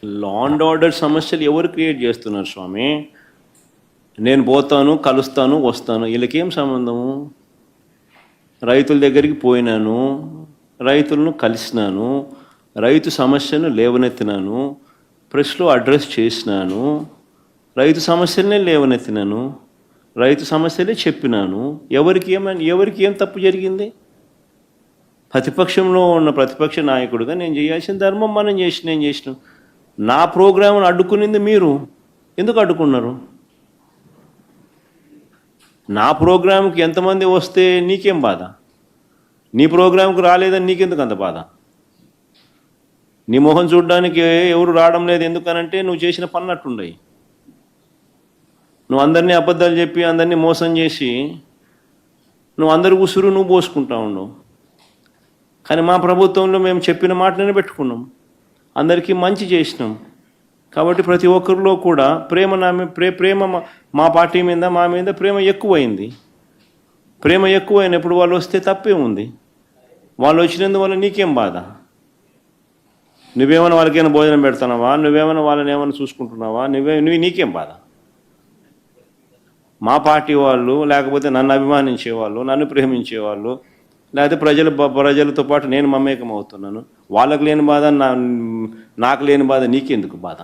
Law and order సమస్యలు ఎవరు create చేస్తున్నారు స్వామి? నేను పోతాను, కలుస్తాను, వస్తాను, వీళ్ళకేం సంబంధము? రైతుల దగ్గరికి పోయినాను, రైతులను కలిసినాను, రైతు సమస్యను లేవనెత్తినాను, ప్రెస్లో అడ్రస్ చేసినాను, రైతు సమస్యలనే లేవనెత్తినాను, రైతు సమస్యలే చెప్పినాను. ఎవరికి ఏం తప్పు జరిగింది? ప్రతిపక్షంలో ఉన్న ప్రతిపక్ష నాయకుడిగా నేను చేయాల్సిన ధర్మం నేను చేసినాం. నా ప్రోగ్రాంను అడ్డుకునింది మీరు. ఎందుకు అడ్డుకున్నారు? నా ప్రోగ్రాంకి ఎంతమంది వస్తే నీకేం బాధ? నీ ప్రోగ్రాంకు రాలేదని నీకెందుకు అంత బాధ? నీ మొహం చూడడానికి ఎవరు రావడం లేదు ఎందుకనంటే నువ్వు చేసిన పన్నట్టుండయి. నువ్వు అందరినీ అబద్ధాలు చెప్పి అందరినీ మోసం చేసి నువ్వు అందరి ఉసురు నువ్వు పోసుకుంటా ఉండవు. కానీ మా ప్రభుత్వంలో మేము చెప్పిన మాటనే పెట్టుకున్నాం, అందరికీ మంచి చేసినాం. కాబట్టి ప్రతి ఒక్కరిలో కూడా ప్రేమ మా పార్టీ మీద మా మీద ప్రేమ ఎక్కువైంది. ప్రేమ ఎక్కువైనప్పుడు వాళ్ళు వస్తే తప్పే ఉంది. వాళ్ళు వచ్చినందువల్ల నీకేం బాధ? నువ్వేమైనా వాళ్ళకైనా భోజనం పెడతానావా? నువ్వేమైనా వాళ్ళని ఏమైనా చూసుకుంటున్నావా? నీకేం బాధ? మా పార్టీ వాళ్ళు, లేకపోతే నన్ను అభిమానించేవాళ్ళు, నన్ను ప్రేమించేవాళ్ళు, లేకపోతే ప్రజలతో పాటు నేను మమేకం అవుతున్నాను, వాళ్ళకు లేని బాధ నాకు లేని బాధ నీకెందుకు బాధ?